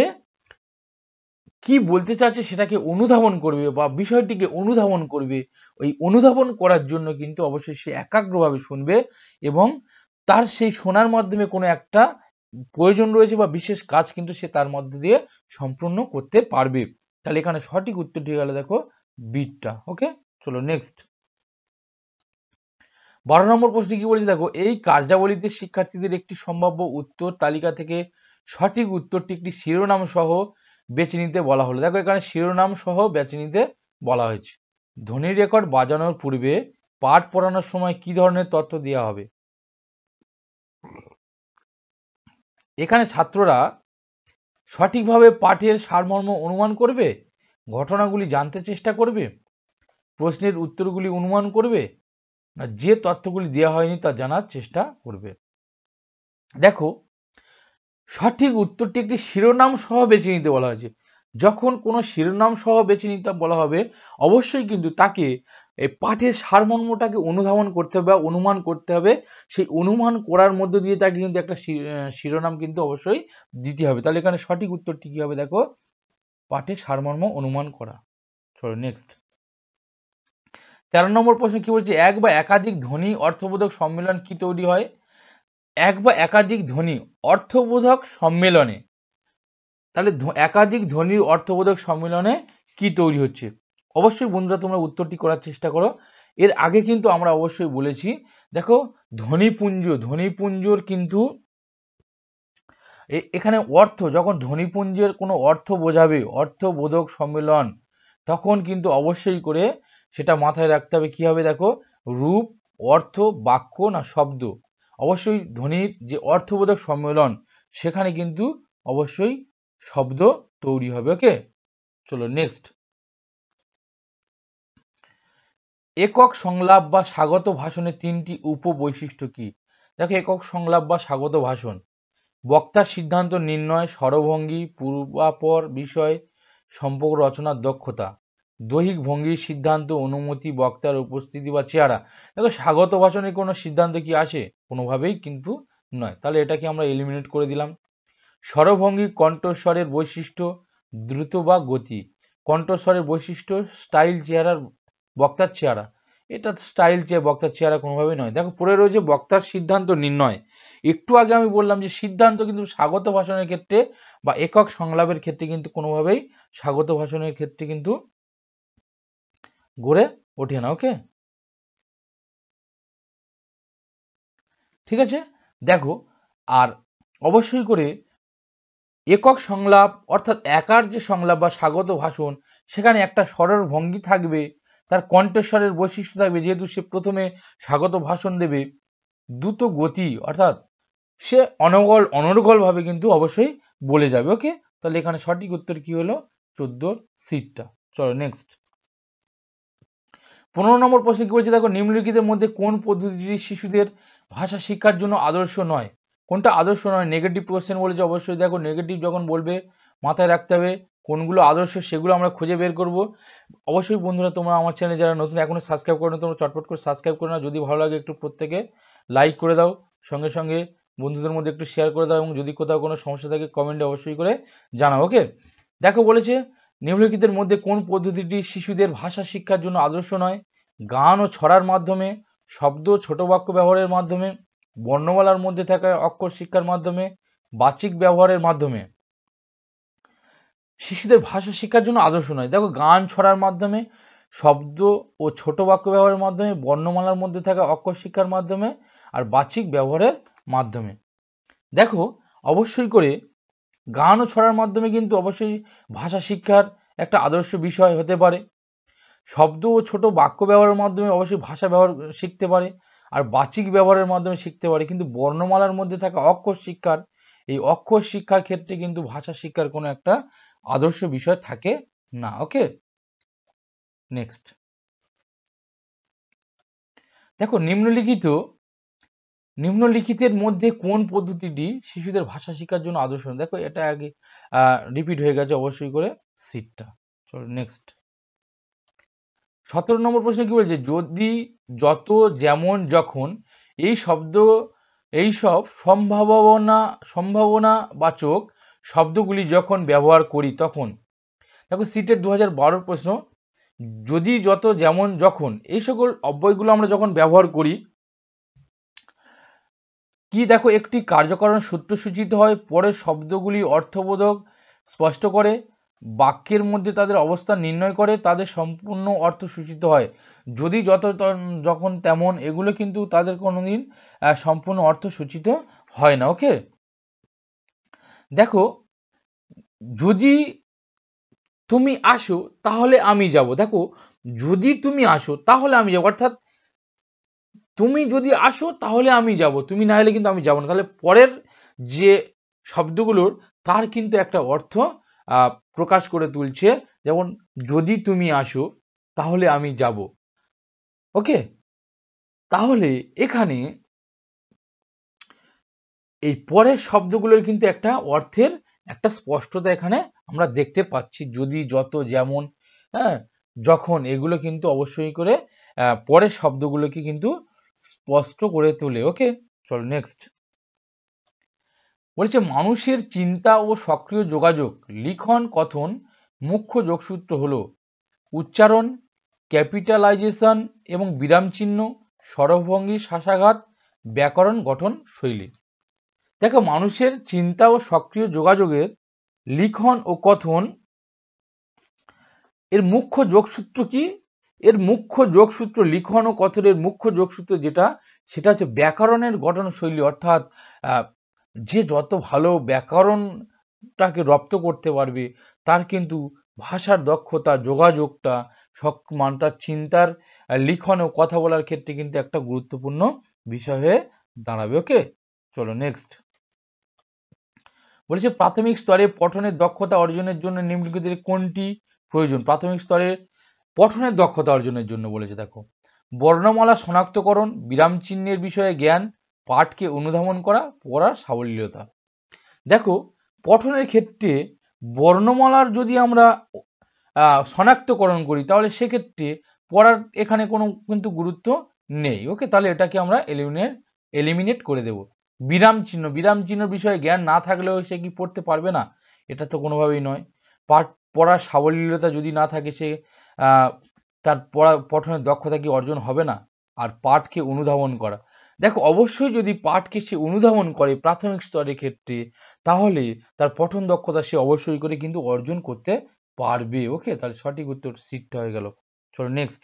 কি বলতে চাচ্ছে সেটাকে অনুধাবন করবে বা বিষয়টিকে অনুধাবন করবে। ওই অনুধাবন করার জন্য কিন্তু অবশ্যই সে একাগ্রভাবে শুনবে এবং তার সেই শোনার মাধ্যমে কোনো একটা প্রয়োজন রয়েছে বা বিশেষ কাজ কিন্তু সে তার মধ্যে দিয়ে সম্পূর্ণ করতে পারবে। তাহলে এখানে সঠিক উত্তরটি হয়ে গেল দেখো বিটটা। ওকে, চলো নেক্সট 12 নম্বর প্রশ্ন কি বলেছে দেখো, এই কার্যাবলীতে শিক্ষার্থীদের একটি সম্ভাব্য উত্তর তালিকা থেকে সঠিক উত্তরটি একটি শিরোনাম সহ বেছে নিতে বলা হলো। দেখো এখানে শিরোনাম সহ বেছে নিতে বলা হয়েছে। ধ্বনি রেকর্ড বাজানোর পূর্বে পাঠ পড়ানোর সময় কি ধরনের তথ্য দেওয়া হবে? এখানে ছাত্ররা সঠিকভাবে পাঠের সারমর্ম অনুমান করবে, ঘটনাগুলি জানতে চেষ্টা করবে, প্রশ্নের উত্তরগুলি অনুমান করবে, না যে তথ্যগুলি দেওয়া হয়নি তা জানার চেষ্টা করবে। দেখো সঠিক উত্তরটি একটি শিরোনাম সহ বেছে নিতে বলা হয়েছে। যখন কোনো শিরোনাম সহ বেছে নিতে বলা হবে অবশ্যই কিন্তু তাকে এই পাঠের সারমর্মটাকে অনুধাবন করতে হবে বা অনুমান করতে হবে। সেই অনুমান করার মধ্য দিয়ে তাকে কিন্তু একটা শিরোনাম কিন্তু অবশ্যই দিতে হবে। তাহলে এখানে সঠিক উত্তরটি কি হবে? দেখো পাঠের সারমর্ম অনুমান করা। চলো নেক্সট 13 নম্বর প্রশ্ন কি বলছে, এক বা একাধিক ধ্বনি অর্থবোধক সম্মেলন কি তৈরি হয়? এক বা একাধিক ধ্বনি অর্থবোধক সম্মেলনে, তাহলে একাধিক ধ্বনির অর্থবোধক সম্মেলনে কি তৈরি হচ্ছে? অবশ্যই বন্ধুরা তোমরা উত্তরটি করার চেষ্টা করো। এর আগে কিন্তু আমরা অবশ্যই বলেছি, দেখো ধ্বনিপুঞ্জর কিন্তু এখানে অর্থ, যখন ধ্বনিপুঞ্জের কোনো অর্থ বোঝাবে, অর্থবোধক সম্মেলন, তখন কিন্তু অবশ্যই করে সেটা মাথায় রাখতে হবে কি হবে, দেখো রূপ, অর্থ, বাক্য না শব্দ। অবশ্যই ধ্বনির যে অর্থবোধক সম্মেলন, সেখানে কিন্তু অবশ্যই শব্দ তৈরি হবে। ওকে, চলো নেক্সট। একক সংলাপ বা স্বাগত ভাষণের 3টি উপবৈশিষ্ট্য কি? দেখো একক সংলাপ বা স্বাগত ভাষণ, বক্তার সিদ্ধান্ত নির্ণয়, স্বরভঙ্গি, পূর্বাপর বিষয় সম্পর্ক রচনার দক্ষতা, দৈহিক ভঙ্গির সিদ্ধান্ত, অনুমতি, বক্তার উপস্থিতি বা চেহারা। দেখো স্বাগত ভাষণে কোনো সিদ্ধান্ত কি আসে? কোনোভাবেই কিন্তু নয়, তাহলে এটাকে আমরা এলিমিনেট করে দিলাম। স্বরভঙ্গি, কণ্ঠস্বরের বৈশিষ্ট্য, দ্রুত বা গতি, কণ্ঠস্বরের বৈশিষ্ট্য, স্টাইল, চেহারার বক্তার চেহারা, এটা স্টাইল বক্তার চেহারা কোনোভাবেই নয়। দেখো পরে রয়েছে বক্তার সিদ্ধান্ত নির্ণয়। একটু আগে আমি বললাম যে সিদ্ধান্ত কিন্তু স্বাগত ভাষণের ক্ষেত্রে বা একক সংলাপের ক্ষেত্রে কিন্তু কোনোভাবেই স্বাগত ভাষণের ক্ষেত্রে কিন্তু গড়ে ওঠে না। ওকে, ঠিক আছে। দেখো আর অবশ্যই করে একক সংলাপ অর্থাৎ একার যে সংলাপ বা স্বাগত ভাষণ, সেখানে একটা স্বরের ভঙ্গি থাকবে, তার কণ্ঠস্বরের বৈশিষ্ট্য থাকবে, যেহেতু সে প্রথমে স্বাগত ভাষণ দেবে। দ্রুত গতি অর্থাৎ সে অনর্গল ভাবে কিন্তু অবশ্যই বলে যাবে। ওকে, তাহলে এখানে সঠিক উত্তর কি হলো? 14 সিটটা। চলো নেক্সট। 15 নম্বর প্রশ্ন কি বলছে, দেখো নিম্নলিখিতের মধ্যে কোন পদ্ধতিটি শিশুদের ভাষা শিক্ষার জন্য আদর্শ নয়? কোনটা আদর্শ নয়? নেগেটিভ কোশ্চেন বলেছে, অবশ্যই দেখো নেগেটিভ যখন বলবে মাথায় রাখতে হবে কোনগুলো আদর্শ, সেগুলো আমরা খুঁজে বের করব। অবশ্যই বন্ধুরা তোমরা আমার চ্যানেলে যারা নতুন এখনো সাবস্ক্রাইব করো না, তোমরা চটপট করে সাবস্ক্রাইব করে নাও। যদি ভালো লাগে একটু প্রত্যেকে লাইক করে দাও, সঙ্গে সঙ্গে বন্ধুদের মধ্যে একটু শেয়ার করে দাও, এবং যদি কোথাও কোনো সমস্যা থাকে কমেন্টে অবশ্যই করে জানাও। ওকে, দেখো বলেছে নিম্নলিখিতের মধ্যে কোন পদ্ধতিটি শিশুদের ভাষা শিক্ষার জন্য আদর্শ নয়? গান ও ছড়ার মাধ্যমে, শব্দ ছোট বাক্য ব্যবহারের মাধ্যমে, বর্ণমালার মধ্যে থাকা অক্ষর শিক্ষার মাধ্যমে, বাচিক ব্যবহারের মাধ্যমে। শিশুদের ভাষা শিক্ষার জন্য আদর্শ নয়। দেখো গান ছড়ার মাধ্যমে, শব্দ ও ছোট বাক্য ব্যবহারের মাধ্যমে, বর্ণমালার মধ্যে থাকা অক্ষর শিক্ষার মাধ্যমে, আর বাচিক ব্যবহারের মাধ্যমে। দেখো অবশ্যই করে গান ও ছড়ার মাধ্যমে কিন্তু অবশ্যই ভাষা শিক্ষার একটা আদর্শ বিষয় হতে পারে। শব্দ ও ছোট বাক্য ব্যবহারের মাধ্যমে অবশ্যই ভাষা ব্যবহার শিখতে পারে, আর বাচিক ব্যবহারের মাধ্যমে শিখতে পারে। কিন্তু বর্ণমালার মধ্যে থাকা অক্ষর শিক্ষার, এই অক্ষর শিক্ষার ক্ষেত্রে কিন্তু ভাষা শিক্ষার কোনো একটা আদর্শ বিষয় থাকে না। ওকে, নেক্সট। দেখো নিম্নলিখিতের মধ্যে কোন পদ্ধতিটি শিশুদের ভাষা শিক্ষার জন্য আদর্শ? দেখো এটা আগে রিপিট হয়ে গেছে, অবশ্যই করে সিটটা। চলো নেক্সট। 17 নম্বর প্রশ্ন কি বলছে, যদি, যত, যেমন, যখন এই সব সম্ভাবনাবাচক শব্দগুলি যখন ব্যবহার করি তখন। দেখো সিটের 2012 প্রশ্ন, যদি, যত, যেমন, যখন এই সকল অব্যয়গুলো আমরা যখন ব্যবহার করি কি, দেখো একটি কার্যকারণ সূত্র সূচিত হয়, পরের শব্দগুলি অর্থবোধক স্পষ্ট করে, বাক্যের মধ্যে তাদের অবস্থান নির্ণয় করে, তাদের সম্পূর্ণ অর্থ সূচিত হয়। যদি, যত, যখন, তেমন এগুলো কিন্তু তাদের কোনোদিন সম্পূর্ণ অর্থ সূচিত হয় না। ওকে, দেখো যদি তুমি আসো তাহলে আমি যাব। দেখো যদি তুমি আসো তাহলে আমি যাব, অর্থাৎ তুমি যদি আসো তাহলে আমি যাব, তুমি না এলে কিন্তু আমি যাব না। তাহলে পরের যে শব্দগুলোর তার কিন্তু একটা অর্থ প্রকাশ করে তুলছে, যেমন যদি তুমি আসো তাহলে আমি যাব। ওকে, তাহলে এখানে এই পরের শব্দগুলোর কিন্তু একটা অর্থের একটা স্পষ্টতা এখানে আমরা দেখতে পাচ্ছি। যদি, যত, যেমন, হ্যাঁ, যখন এগুলো কিন্তু অবশ্যই করে পরের শব্দগুলোকে কিন্তু স্পষ্ট করে তোলে। ওকে, চলো নেক্সট। বলছে মানুষের চিন্তা ও সক্রিয় যোগাযোগ, লিখন, কথন মুখ্য যোগসূত্র হলো উচ্চারণ, ক্যাপিটালাইজেশন এবং বিরাম চিহ্ন, স্বরভঙ্গি, শ্বাসাঘাত, ব্যাকরণ, গঠন শৈলী। দেখো মানুষের চিন্তা ও সক্রিয় যোগাযোগের লিখন ও কথন এর মুখ্য যোগসূত্র কি? এর মুখ্য যোগসূত্র, লিখন ও কথনের মুখ্য যোগসূত্র যেটা, সেটা হচ্ছে ব্যাকরণের গঠন শৈলী। অর্থাৎ যে যত ভালো ব্যাকরণটাকে রপ্ত করতে পারবে তার কিন্তু ভাষার দক্ষতা, যোগাযোগটা, তার চিন্তার লিখন ও কথা বলার ক্ষেত্রে কিন্তু একটা গুরুত্বপূর্ণ বিষয় হয়ে দাঁড়াবে। ওকে, চলো নেক্সট। বলেছে প্রাথমিক স্তরে পঠনের দক্ষতা অর্জনের জন্য নিম্নলিখিত কোনটি প্রয়োজন? প্রাথমিক স্তরে পঠনের দক্ষতা অর্জনের জন্য বলেছে, দেখো বর্ণমালা শনাক্তকরণ, বিরাম চিহ্নের বিষয়ে জ্ঞান, পাঠকে অনুধাবন করা, পড়ার সাবলীলতা। দেখো পঠনের ক্ষেত্রে বর্ণমালার যদি আমরা শনাক্তকরণ করি তাহলে সেক্ষেত্রে পড়ার এখানে কোনো কিন্তু গুরুত্ব নেই। ওকে, তাহলে এটাকে আমরা এলিমিনেট করে দেব। বিরাম চিহ্ন বিষয়ে জ্ঞান না থাকলেও সে কি পড়তে পারবে না? এটা তো কোনোভাবেই নয়। পড়ার সাবলীলতা যদি না থাকে সে তার পঠনের দক্ষতা কি অর্জন হবে না? আর পাঠকে অনুধাবন করা, দেখো অবশ্যই যদি পাঠকে সে অনুধাবন করে প্রাথমিক স্তরের ক্ষেত্রে তাহলে তার পঠন দক্ষতা সে অবশ্যই করে কিন্তু অর্জন করতে পারবে। ওকে, তাহলে সঠিক উত্তর সিটটা হয়ে গেল। চলো নেক্সট।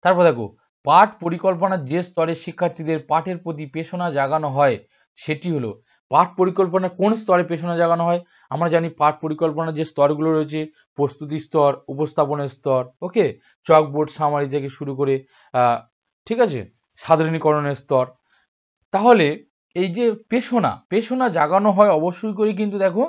তারপর দেখো পাঠ পরিকল্পনার যে স্তরে শিক্ষার্থীদের পাঠের প্রতি পেশনা জাগানো হয় সেটি হলো, পাঠ পরিকল্পনার কোন স্তরে পেশনা জাগানো হয়? আমরা জানি পাঠ পরিকল্পনার যে স্তরগুলো রয়েছে, প্রস্তুতি স্তর, উপস্থাপনের স্তর, ওকে, চকবোর্ড সামারি থেকে শুরু করে ঠিক আছে, সাধারণীকরণের স্তর। তাহলে এই যে পেশনা জাগানো হয় অবশ্যই করে কিন্তু দেখো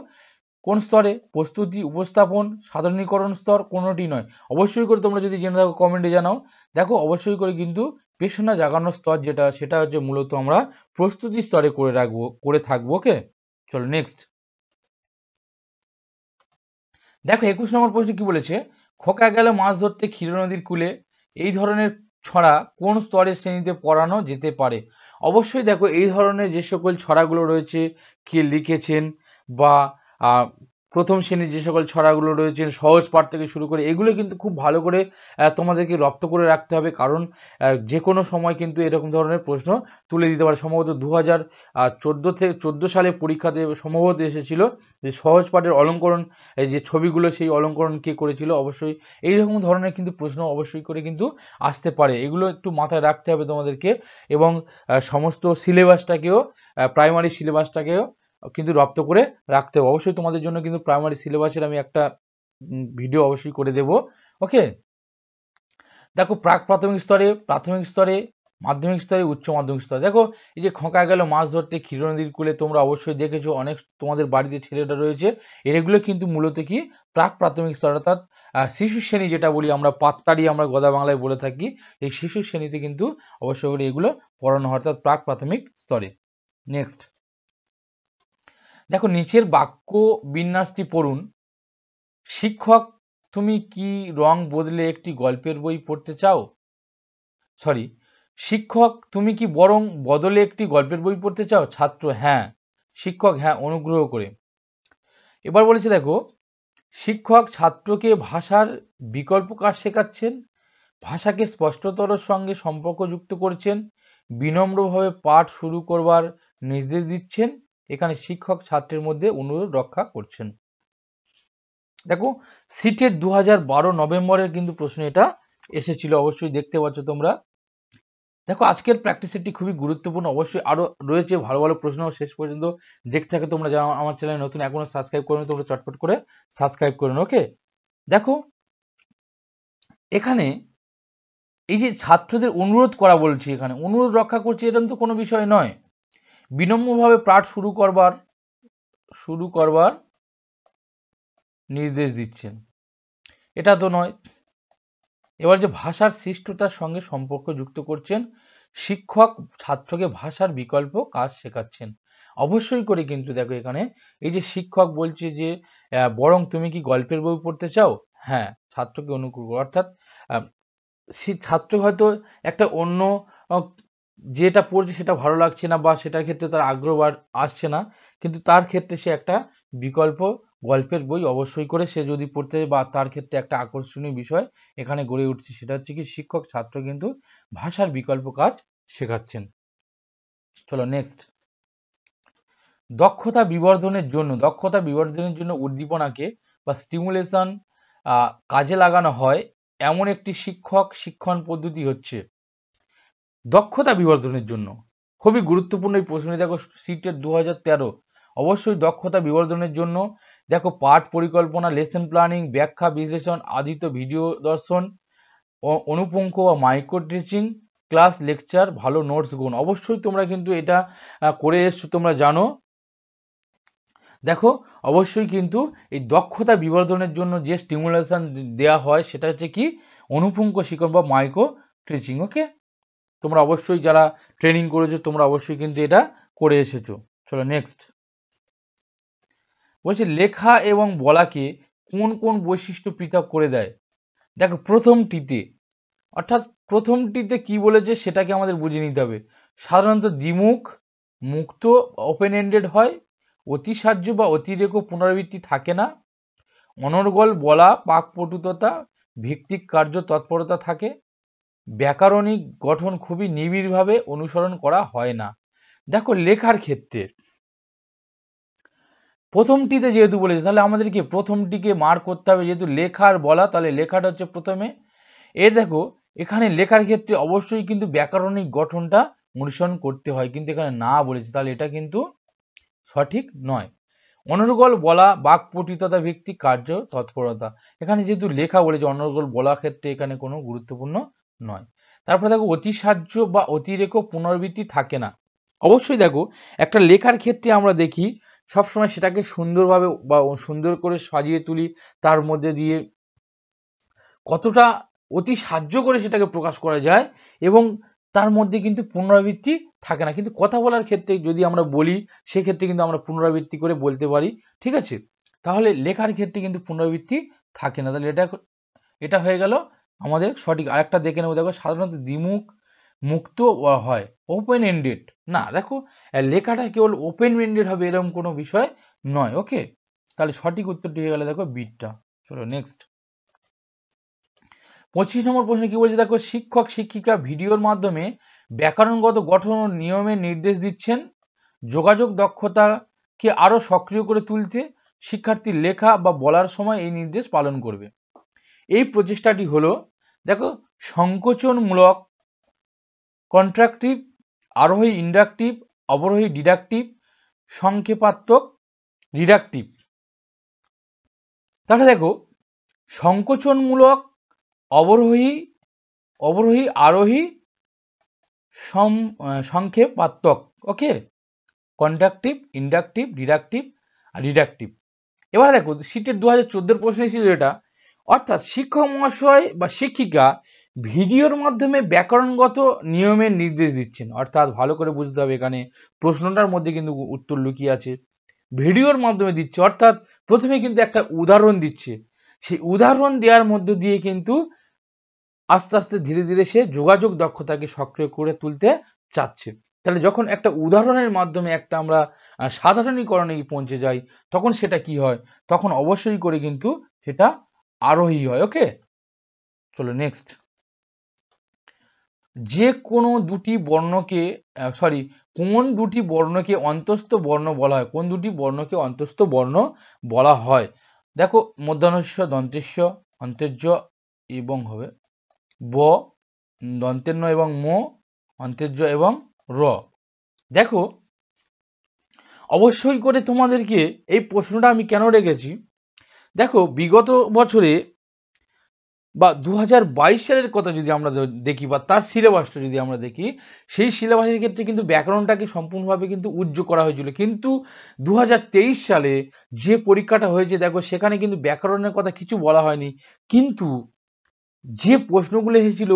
কোন স্তরে? প্রস্তুতি, উপস্থাপন, সাধারণীকরণ স্তর, কোনোটি নয়। অবশ্যই করে তোমরা যদি জেনে থাকো কমেন্টে জানাও। দেখো অবশ্যই করে কিন্তু পেশনা জাগানোর স্তর যেটা, সেটা হচ্ছে মূলত আমরা প্রস্তুতি স্তরে করে থাকবো। ওকে, চলো নেক্সট। দেখো 21 নম্বর প্রশ্ন কি বলেছে? খোকা গেল মাছ ধরতে ক্ষীর নদীর কূলে, এই ধরনের ছড়া কোন স্তরের শ্রেণীতে পড়ানো যেতে পারে? অবশ্যই দেখো এই ধরনের যে সকল ছড়াগুলো রয়েছে কে লিখেছেন বা প্রথম শ্রেণীর যে সকল ছড়াগুলো রয়েছে সহজ পাঠ থেকে শুরু করে এগুলো কিন্তু খুব ভালো করে তোমাদেরকে রপ্ত করে রাখতে হবে, কারণ যে কোনো সময় কিন্তু এরকম ধরনের প্রশ্ন তুলে দিতে পারে। সম্ভবত 2014 সালে পরীক্ষাতে সম্ভবত এসেছিল যে সহজ পাঠের অলঙ্করণ, এই যে ছবিগুলো সেই অলঙ্করণ কে করেছিল। অবশ্যই এইরকম ধরনের কিন্তু প্রশ্ন অবশ্যই করে কিন্তু আসতে পারে, এগুলো একটু মাথায় রাখতে হবে তোমাদেরকে। এবং সমস্ত সিলেবাসটাকেও, প্রাইমারি সিলেবাসটাকেও কিন্তু রপ্ত করে রাখতে হবে। অবশ্যই তোমাদের জন্য কিন্তু প্রাইমারি সিলেবাসের আমি একটা ভিডিও অবশ্যই করে দেব। ওকে, দেখো প্রাথমিক স্তরে, মাধ্যমিক স্তরে, উচ্চ মাধ্যমিক স্তরে। দেখো এই যে খোকা গেল মাছ ধরতে ক্ষীর নদীর কূলে, তোমরা অবশ্যই দেখেছো, অনেক তোমাদের বাড়িতে ছেলেটা রয়েছে, এগুলো কিন্তু মূলত কি প্রাথমিক স্তর, অর্থাৎ শিশু শ্রেণী যেটা বলি আমরা, পাত্তারি আমরা গদা বাংলায় বলে থাকি, এই শিশু শ্রেণীতে কিন্তু অবশ্যই করে এগুলো পড়ানো হয়, অর্থাৎ প্রাথমিক স্তরে। নেক্সট দেখো নিচের বাক্য বিন্যাসটি পড়ুন। শিক্ষক তুমি কি রং বদলে একটি গল্পের বই পড়তে চাও? শিক্ষক তুমি কি বরং বদলে একটি গল্পের বই পড়তে চাও? ছাত্র হ্যাঁ। শিক্ষক হ্যাঁ, অনুগ্রহ করে। এবার বলেছে দেখো শিক্ষক ছাত্রকে ভাষার বিকল্প কাজ শেখাচ্ছেন, ভাষাকে স্পষ্টতর সঙ্গে সম্পর্কযুক্ত করছেন, বিনম্রভাবে পাঠ শুরু করবার নির্দেশ দিচ্ছেন। এখানে শিক্ষক ছাত্রের মধ্যে অনুরোধ রক্ষা করছেন। দেখো সিটের 2012 নভেম্বরের কিন্তু প্রশ্ন এটা এসেছিল, অবশ্যই দেখতে পাচ্ছ তোমরা। দেখো আজকের প্র্যাকটিস সেটটি খুবই গুরুত্বপূর্ণ, অবশ্যই আরো রয়েছে ভালো ভালো প্রশ্ন, শেষ পর্যন্ত দেখতে থাকে। তোমরা যারা আমার চ্যানেলে নতুন এখনো সাবস্ক্রাইব করো তোমরা চটপট করে সাবস্ক্রাইব করুন। ওকে, দেখো এখানে এই যে ছাত্রদের অনুরোধ করা বলছি, এখানে অনুরোধ রক্ষা করছি, এটা তো কোনো বিষয় নয়। বিনম্রভাবে পাঠ শুরু করবার নির্দেশ দিচ্ছেন, এটা তো নয়। এবার যে ভাষার সৃষ্টতার সঙ্গে সম্পর্ক যুক্ত করছেন, শিক্ষক ছাত্রকে ভাষার বিকল্প কাজ শেখাচ্ছেন। অবশ্যই করে কিন্তু দেখো এখানে এই যে শিক্ষক বলছে যে বরং তুমি কি গল্পের বই পড়তে চাও? হ্যাঁ, ছাত্রকে অনুকূল, অর্থাৎ ছাত্র হয়তো একটা অন্য যেটা পড়ছে সেটা ভালো লাগছে না বা সেটার ক্ষেত্রে তার আগ্রহ আসছে না, কিন্তু তার ক্ষেত্রে সে একটা বিকল্প গল্পের বই অবশ্যই করে সে যদি পড়তে বা তার ক্ষেত্রে একটা আকর্ষণীয় বিষয় এখানে গড়ে উঠছে, সেটা হচ্ছে কি শিক্ষক ছাত্র কিন্তু ভাষার বিকল্প কাজ শেখাচ্ছেন। চলো নেক্সট। দক্ষতা বিবর্ধনের জন্য উদ্দীপনাকে বা স্টিমুলেশন কাজে লাগানো হয় এমন একটি শিক্ষণ পদ্ধতি হচ্ছে দক্ষতা বিবর্ধনের জন্য। খুবই গুরুত্বপূর্ণ এই প্রশ্নটি, দেখো সিটেট 2013। অবশ্যই দক্ষতা বিবর্ধনের জন্য দেখো পাঠ পরিকল্পনা, লেসন প্ল্যানিং, ব্যাখ্যা বিশ্লেষণ, আদিত ভিডিও দর্শন, অনুপঙ্ক বা মাইক্রো টিচিং, ক্লাস লেকচার, ভালো নোটস গুণ। অবশ্যই তোমরা কিন্তু এটা করে এসছো, তোমরা জানো। দেখো অবশ্যই কিন্তু এই দক্ষতা বিবর্ধনের জন্য যে স্টিমুলেশন দেওয়া হয় সেটা হচ্ছে কি অনুপুঙ্খ শিক্ষণ বা মাইক্রো টিচিং। ওকে, তোমরা অবশ্যই যারা ট্রেনিং করেছো তোমরা অবশ্যই কিন্তু এটা করে এসেছো। চলো নেক্সট। বলছে লেখা এবং বলাকে কোন কোন বৈশিষ্ট্য পৃথক করে দেয়। দেখো প্রথমটিতে কি বলেছে সেটাকে আমাদের বুঝে নিতে হবে। সাধারণত দ্বিমুখ, মুক্ত, ওপেন এন্ডেড হয়, অতিসাহ্য বা অতিরেক পুনরাবৃত্তি থাকে না, অনর্গল বলা, পাকপটুতা, ভিত্তিক কার্য তৎপরতা থাকে, ব্যাকরণিক গঠন খুবই নিবিড়ভাবে অনুসরণ করা হয় না। দেখো লেখার ক্ষেত্রে প্রথমটিতে যেহেতু বলেছে তাহলে আমাদেরকে প্রথমটিকে মার্ক করতে হবে, যেহেতু লেখার বলা তাহলে লেখাটা হচ্ছে প্রথমে। দেখো এখানে লেখার ক্ষেত্রে অবশ্যই কিন্তু ব্যাকরণিক গঠনটা অনুসরণ করতে হয়, কিন্তু এখানে না বলেছে, তাহলে এটা কিন্তু সঠিক নয়। অনর্গল বলা, বাকপটুতা, ভিত্তিক কার্য তৎপরতা, এখানে যেহেতু লেখা বলেছে অনর্গল বলা ক্ষেত্রে এখানে কোনো গুরুত্বপূর্ণ নয়। তারপরে দেখো অতিসাহ্য বা অতিরেক পুনরাবৃত্তি থাকে না। অবশ্যই দেখো একটা লেখার ক্ষেত্রে আমরা দেখি সবসময় সেটাকে সুন্দরভাবে বা সুন্দর করে সাজিয়ে তুলি, তার মধ্যে দিয়ে কতটা অতি সাহায্য করে সেটাকে প্রকাশ করা যায় এবং তার মধ্যে কিন্তু পুনরাবৃত্তি থাকে না। কিন্তু কথা বলার ক্ষেত্রে যদি আমরা বলি সেক্ষেত্রে কিন্তু আমরা পুনরাবৃত্তি করে বলতে পারি, ঠিক আছে। তাহলে লেখার ক্ষেত্রে কিন্তু পুনরাবৃত্তি থাকে না, তাহলে এটা হয়ে গেল আমাদের সঠিক। আরেকটা দেখে নেবো, দেখো সাধারণত দ্বিমুখ, মুক্ত হয়, ওপেন এন্ডেড না। দেখো লেখাটা কেবল ওপেন এন্ডেড হবে এরকম কোনো বিষয় নয়। ওকে, তাহলে সঠিক উত্তরটি হয়ে গেল দেখো বিটটা। চলো নেক্সট। 25 নম্বর প্রশ্ন কি বলছে, দেখো শিক্ষক শিক্ষিকা ভিডিওর মাধ্যমে ব্যাকরণগত গঠন ও নিয়মের নির্দেশ দিচ্ছেন যোগাযোগ দক্ষতাকে আরো সক্রিয় করে তুলতে শিক্ষার্থীর লেখা বা বলার সময় এই নির্দেশ পালন করবে। এই প্রচেষ্টাটি হলো দেখো সংকোচনমূলক, কন্ট্রাকটিভ, আরোহী ইন্ডাকটিভ, অবরোহী ডিডাকটিভ, সংক্ষেপাত্মক রিডাকটিভ। তাহলে দেখো সংকোচনমূলক, অবরোহী, আরোহী, সংক্ষেপাত্মক, ওকে, কন্ডাকটিভ, ইন্ডাকটিভ, ডিডাকটিভ আর রিডাকটিভ। এবারে দেখো সিটের 2014 প্রশ্ন ছিল এটা, অর্থাৎ শিক্ষক মহাশয় বা শিক্ষিকা ভিডিওর মাধ্যমে ব্যাকরণগত নিয়মের নির্দেশ দিচ্ছেন। অর্থাৎ ভালো করে বুঝতে হবে এখানে প্রশ্নটার মধ্যে কিন্তু উত্তর লুকিয়ে আছে। ভিডিওর মাধ্যমে দিচ্ছে অর্থাৎ প্রথমে কিন্তু একটা উদাহরণ দিচ্ছে, সেই উদাহরণ দেওয়ার মধ্য দিয়ে কিন্তু আস্তে আস্তে ধীরে ধীরে সে যোগাযোগ দক্ষতাকে সক্রিয় করে তুলতে চাচ্ছে। তাহলে যখন একটা উদাহরণের মাধ্যমে একটা আমরা সাধারণীকরণে পৌঁছে যাই তখন সেটা কি হয়, তখন অবশ্যই করে কিন্তু সেটা আরোহী হয়। ওকে, চলো নেক্সট। যে কোনো দুটি বর্ণকে কোন দুটি বর্ণকে অন্তস্থ বর্ণ বলা হয়, কোন দুটি বর্ণকে অন্তস্থ বর্ণ বলা হয়। দেখো মধ্যাহ্নস্য, দন্তেস্য, অন্তর্য এবং হবে ব, দন্তেন্ন এবং মো, অন্তর্য এবং র। দেখো অবশ্যই করে তোমাদেরকে এই প্রশ্নটা আমি কেন রেখেছি, দেখো বিগত বছরে বা 2022 সালের কথা যদি আমরা দেখি বা তার সিলেবাসটা যদি আমরা দেখি, সেই সিলেবাসের ক্ষেত্রে কিন্তু ব্যাকরণটাকে সম্পূর্ণভাবে কিন্তু উজ্জ্ব করা হয়েছিল। কিন্তু 2023 সালে যে পরীক্ষাটা হয়েছে দেখো সেখানে কিন্তু ব্যাকরণের কথা কিছু বলা হয়নি, কিন্তু যে প্রশ্নগুলো এসেছিল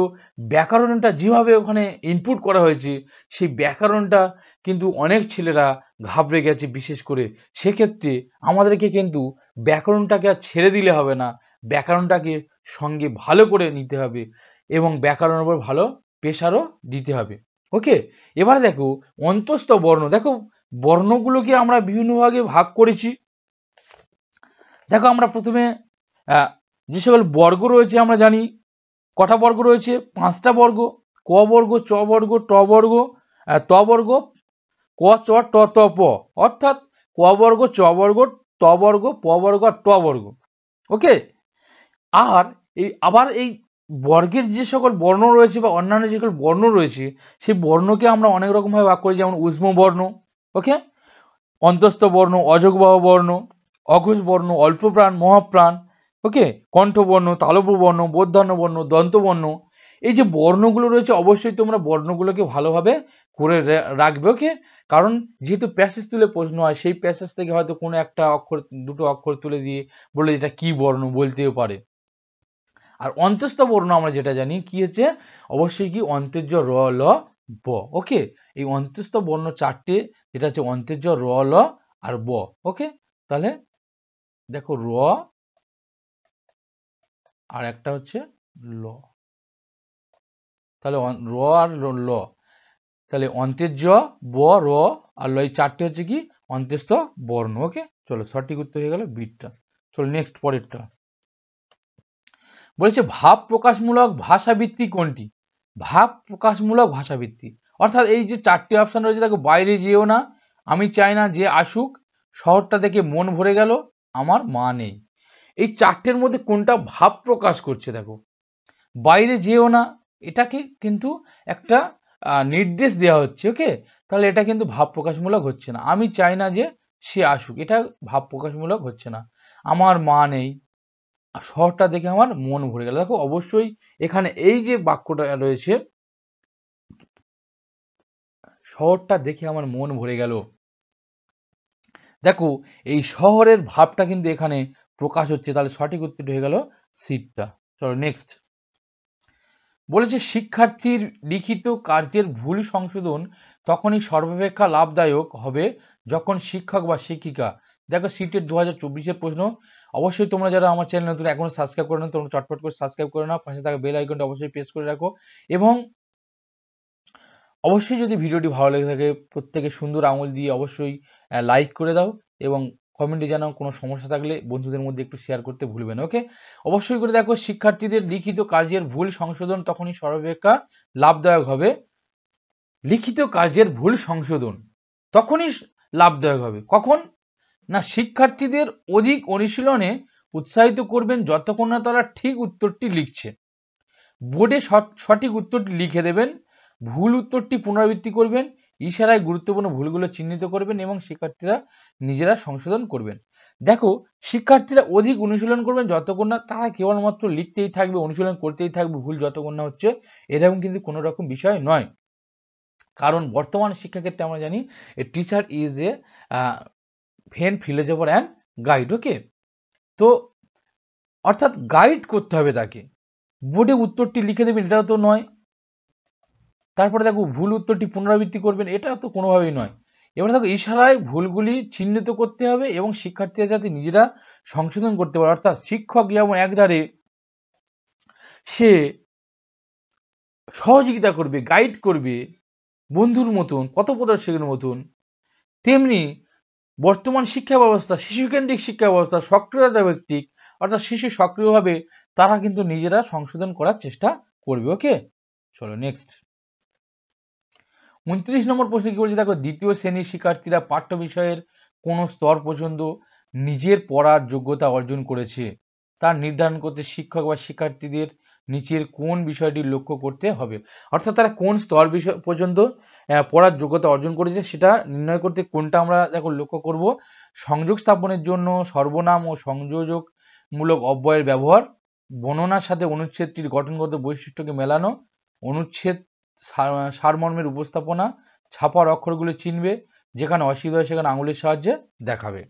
ব্যাকরণটা যেভাবে ওখানে ইনপুট করা হয়েছে সেই ব্যাকরণটা কিন্তু অনেক ছেলেরা ঘাবড়ে গেছে। বিশেষ করে সেক্ষেত্রে আমাদেরকে কিন্তু ব্যাকরণটাকে আর ছেড়ে দিলে হবে না, ব্যাকরণটাকে সঙ্গে ভালো করে নিতে হবে এবং ব্যাকরণের উপর ভালো প্রেসারও দিতে হবে। ওকে, এবারে দেখো অন্তস্থ বর্ণ, দেখো বর্ণগুলোকে আমরা বিভিন্ন ভাগে ভাগ করেছি। দেখো আমরা প্রথমে যে সকল বর্গ রয়েছে আমরা জানি কটা বর্গ রয়েছে, 5টা বর্গ, ক বর্গ, চ বর্গ, ট বর্গ, ত বর্গ, ক চ ট ত প, অর্থাৎ ক বর্গ, চ বর্গ, ট বর্গ, প বর্গ আর ট বর্গ। ওকে, আর আবার এই বর্গের যে সকল বর্ণ রয়েছে বা অন্যান্য যে সকল বর্ণ রয়েছে সেই বর্ণকে আমরা অনেক রকম ভাবে ভাগ করি, যেমন উষ্ম বর্ণ, ওকে, অন্তস্থ বর্ণ, অযোগবাহ বর্ণ, অঘোষ বর্ণ, অল্পপ্রাণ, মহাপ্রাণ, ওকে, কণ্ঠবর্ণ, তালব্য বর্ণ, মূর্ধন্য বর্ণ, দন্তবর্ণ। এই যে বর্ণগুলো রয়েছে অবশ্যই তোমরা বর্ণগুলোকে ভালোভাবে করে রাখবে। ওকে, কারণ যেহেতু প্যাসেজ তুলে প্রশ্ন হয়, সেই প্যাসেজ থেকে হয়তো কোনো একটা অক্ষর, দুটো অক্ষর তুলে দিয়ে বলে এটা কি বর্ণ বলতেও পারে। আর অন্তস্থ বর্ণ আমরা যেটা জানি কি হচ্ছে, অবশ্যই কি অন্তর্য র ল ব। ওকে, এই অন্তস্থ বর্ণ 4টে, যেটা হচ্ছে অন্তর্য র ল আর ব। ওকে, তাহলে দেখো র আর একটা হচ্ছে ল, তাহলে র আর ল, তাহলে অন্তর্য ব র আর ল, এই 4টে হচ্ছে কি অন্তস্থ বর্ণ। ওকে, চলো সঠিক উত্তর হয়ে গেল বিটটা। চলো নেক্সট পরেরটা বলেছে ভাব প্রকাশমূলক ভাষাবৃত্তি কোনটি? ভাব প্রকাশমূলক ভাষাবৃত্তি অর্থাৎ এই যে 4টে অপশন রয়েছে, দেখো বাইরে যেও না, আমি চাই না যে আসুক, শহরটা দেখে মন ভরে গেল, আমার মা নেই। এই 4টের মধ্যে কোনটা ভাব প্রকাশ করছে? দেখো বাইরে যেও না, এটাকে কিন্তু একটা নির্দেশ দেওয়া হচ্ছে। ওকে, তাহলে এটা কিন্তু ভাব প্রকাশমূলক হচ্ছে না। আমি চাই না যে সে আসুক, এটা ভাব প্রকাশমূলক হচ্ছে না। আমার মা নেই, শহরটা দেখে আমার মন ভরে গেল। দেখো অবশ্যই এখানে এই যে বাক্যটা রয়েছে, শহরটা দেখে আমার মন ভরে গেল, দেখো এই শহরের ভাবটা কিন্তু এখানে প্রকাশ হচ্ছে। তাহলে সঠিক উত্তর হয়ে গেল সিটটা। চলো নেক্সট বলেছে শিক্ষার্থীর লিখিত কার্যের ভুল সংশোধন তখনই সর্বাপেক্ষা লাভদায়ক হবে যখন শিক্ষক বা শিক্ষিকা, দেখো সিটের 2024-এর প্রশ্ন। অবশ্যই তোমরা যারা আমার চ্যানেল নতুন এখনো সাবস্ক্রাইব করে নাও, তোমরা চটপট করে সাবস্ক্রাইব করে নাও, পাশে থাকা বেল আইকনটা অবশ্যই প্রেস করে রাখো, এবং অবশ্যই যদি ভিডিওটি ভালো লেগে থাকে প্রত্যেকে সুন্দর আঙুল দিয়ে অবশ্যই লাইক করে দাও, এবং কমেন্টে জানাও কোনো সমস্যা থাকলে বন্ধুদের মধ্যে একটু শেয়ার করতে ভুলবে না। ওকে, অবশ্যই করে দেখো শিক্ষার্থীদের লিখিত কার্যের ভুল সংশোধন তখনই সর্বাপেক্ষা লাভদায়ক হবে। লিখিত কার্যের ভুল সংশোধন তখনই লাভদায়ক হবে কখন না, শিক্ষার্থীদের অধিক অনুশীলনে উৎসাহিত করবেন যতক্ষণ না তারা ঠিক উত্তরটি লিখছে। বোর্ডে সঠিক উত্তরটি লিখে দেবেন, ভুল উত্তরটি পুনরাবৃত্তি করবেন, ইশারায় গুরুত্বপূর্ণ ভুলগুলো চিহ্নিত করবেন এবং শিক্ষার্থীরা নিজেরা সংশোধন করবেন। দেখো শিক্ষার্থীরা অধিক অনুশীলন করবেন যতক্ষণ না তারা কেবলমাত্র লিখতেই থাকবে, অনুশীলন করতেই থাকবে, ভুল যতক্ষণ না হচ্ছে, এরকম কিন্তু কোনো রকম বিষয় নয়। কারণ বর্তমান শিক্ষাক্ষেত্রে আমরা জানি টিচার ইজ এ ভেন ফিলোজফার অ্যান্ড গাইড। ওকে, তো অর্থাৎ গাইড করতে হবে তাকে, বোর্ডে উত্তরটি লিখে দেবেন এটাও তো নয়, তারপরে দেখো ভুল উত্তরটি পুনরাবৃত্তি করবেন এটা তো কোনোভাবেই নয়। এবার দেখো ইশারায় ভুলগুলি চিহ্নিত করতে হবে এবং শিক্ষার্থীরা যাতে নিজেরা সংশোধন করতে পারে। অর্থাৎ শিক্ষক যেমন একধারে সে সহযোগিতা করবে, গাইড করবে বন্ধুর মতন, পথপ্রদর্শকের মতন, তেমনি বর্তমান শিক্ষা ব্যবস্থা শিশুকেন্দ্রিক শিক্ষা ব্যবস্থা সক্রিয়তা ভিত্তিক, অর্থাৎ শিশু সক্রিয়ভাবে তারা কিন্তু নিজেরা সংশোধন করার চেষ্টা করবে। ওকে, চলো নেক্সট 29 নম্বর প্রশ্ন কি বলছে, দেখো দ্বিতীয় শ্রেণীর শিক্ষার্থীরা পাঠ্য বিষয়ের কোন স্তর পর্যন্ত নিজের পড়ার যোগ্যতা অর্জন করেছে তা নির্ধারণ করতে শিক্ষক বা শিক্ষার্থীদের নিচের কোন বিষয়টি লক্ষ্য করতে হবে। অর্থাৎ তারা কোন স্তর বিষয় পর্যন্ত পড়ার যোগ্যতা অর্জন করেছে সেটা নির্ণয় করতে কোনটা আমরা দেখো লক্ষ্য করব, সংযোগ স্থাপনের জন্য সর্বনাম ও সংযোজকমূলক অব্যয়ের ব্যবহার, বর্ণনার সাথে অনুচ্ছেদটির গঠনগত বৈশিষ্ট্যকে মেলানো, অনুচ্ছেদ সারমর্মের উপস্থাপনা, ছাপার অক্ষরগুলো চিনবে, যেখানে অসুবিধা হয় সেখানে আঙুলের সাহায্যে দেখাবে।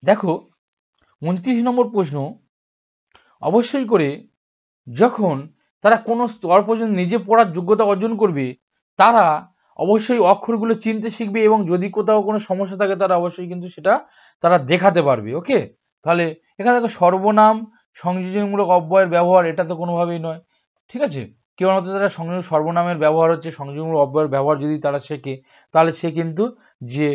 দেখো 29 নম্বর প্রশ্ন, অবশ্যই করে যখন তারা কোনো স্তর পর্যন্ত নিজে পড়ার যোগ্যতা অর্জন করবে তারা অবশ্যই অক্ষরগুলো চিনতে শিখবে, এবং যদি কোথাও কোনো সমস্যা থাকে তারা অবশ্যই কিন্তু সেটা তারা দেখাতে পারবে। ওকে, তাহলে এখানে দেখো সর্বনাম সংযোজনমূলক অব্যয়ের ব্যবহার এটা তো কোনোভাবেই নয়, ঠিক আছে। কেবলমাত্র তারা সংযুক্ত সর্বনামের ব্যবহার হচ্ছে সংযুক্ত অব্যয়ের ব্যবহার যদি তারা শেখে, তাহলে সে কিন্তু যে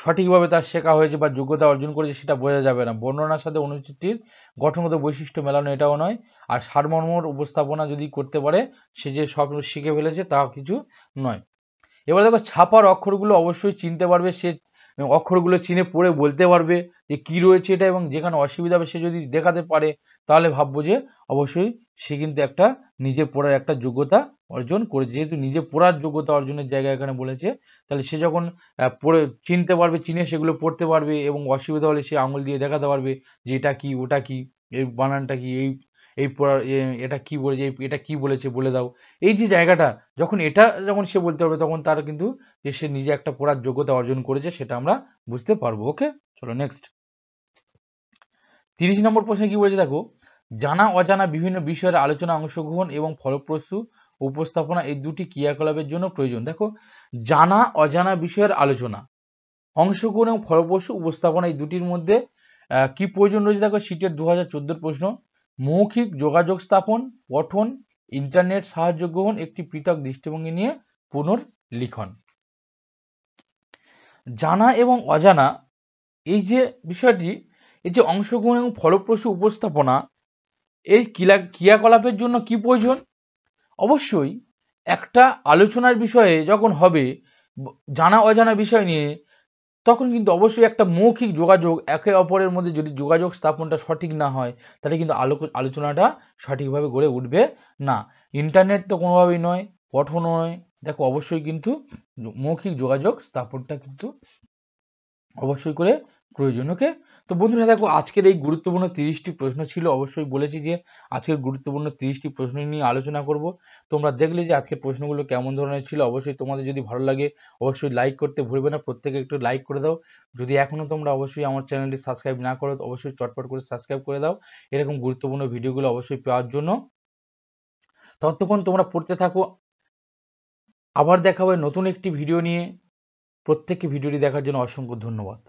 সঠিকভাবে তার শেখা হয়েছে বা যোগ্যতা অর্জন করেছে সেটা বোঝা যাবে না। বর্ণনার সাথে অনুচ্ছেদটির গঠনগত বৈশিষ্ট্য মেলানো এটাও নয়। আর সারমর্মর উপস্থাপনা যদি করতে পারে, সে যে সব শিখে ফেলেছে তা কিছু নয়। এবার দেখো ছাপার অক্ষরগুলো অবশ্যই চিনতে পারবে, সে অক্ষরগুলো চিনে পড়ে বলতে পারবে যে কি রয়েছে এটা, এবং যেখানে অসুবিধা হবে সে যদি দেখাতে পারে তাহলে ভাববো যে অবশ্যই সে কিন্তু একটা নিজে পড়ার একটা যোগ্যতা অর্জন করেছে। যেহেতু নিজে পড়ার যোগ্যতা অর্জনের জায়গা এখানে বলেছে, তাহলে সে যখন পড়ে চিনতে পারবে, চিনে সেগুলো পড়তে পারবে এবং অসুবিধা হলে সে আঙুল দিয়ে দেখাতে পারবে যে এটা কি ওটা কি, এই বানানটা কি, এই পড়ার এটা কি বলেছে, এটা কি বলেছে বলে দাও। এই যে জায়গাটা যখন সে বলতে পারবে, তখন তার কিন্তু যে সে নিজে একটা পড়ার যোগ্যতা অর্জন করেছে সেটা আমরা বুঝতে পারবো। ওকে, চলো নেক্সট 30 নম্বর প্রশ্নে কি বলেছে দেখো, জানা অজানা বিভিন্ন বিষয়ের আলোচনা, অংশগ্রহণ এবং ফলপ্রসূ উপস্থাপনা এই দুটি ক্রিয়াকলাপের জন্য প্রয়োজন। দেখো জানা অজানা বিষয়ের আলোচনা, অংশগ্রহণ এবং ফলপ্রসূ উপস্থাপনা এই দুটির মধ্যে কি প্রয়োজন রয়েছে দেখো, সিটের 2014 প্রশ্ন। মৌখিক যোগাযোগ স্থাপন, পঠন, ইন্টারনেট সাহায্য গ্রহণ, একটি পৃথক দৃষ্টিভঙ্গি নিয়ে পুনর্লিখন। জানা এবং অজানা এই যে বিষয়টি, এই যে অংশগ্রহণ এবং ফলপ্রসূ উপস্থাপনা এই ক্রিয়াকলাপের জন্য কি প্রয়োজন, অবশ্যই একটা আলোচনার বিষয়ে যখন হবে জানা অজানা বিষয় নিয়ে, তখন কিন্তু অবশ্যই একটা মৌখিক যোগাযোগ, একে অপরের মধ্যে যদি যোগাযোগ স্থাপনটা সঠিক না হয়, তাহলে কিন্তু আলোচনাটা সঠিকভাবে গড়ে উঠবে না। ইন্টারনেট তো কোনোভাবেই নয়, পঠনও নয়। দেখো অবশ্যই কিন্তু মৌখিক যোগাযোগ স্থাপনটা কিন্তু অবশ্যই করে প্রয়োজন। ওকে, তো বন্ধুরা দেখো আজকের এই গুরুত্বপূর্ণ 30টি প্রশ্ন ছিল। অবশ্যই বলেছি যে আজকের গুরুত্বপূর্ণ 30টি প্রশ্ন নিয়ে আলোচনা করব। তোমরা দেখলে যে আজকের প্রশ্নগুলো কেমন ধরনের ছিল। অবশ্যই তোমাদের যদি ভালো লাগে অবশ্যই লাইক করতে ভুলবে না, প্রত্যেকে একটু লাইক করে দাও। যদি এখনো তোমরা অবশ্যই আমার চ্যানেলটি সাবস্ক্রাইব না করো, অবশ্যই চটপট করে সাবস্ক্রাইব করে দাও এরকম গুরুত্বপূর্ণ ভিডিওগুলো অবশ্যই পাওয়ার জন্য। ততক্ষণ তোমরা পড়তে থাকো, আবার দেখা হবে নতুন একটি ভিডিও নিয়ে। প্রত্যেককে ভিডিওটি দেখার জন্য অসংখ্য ধন্যবাদ।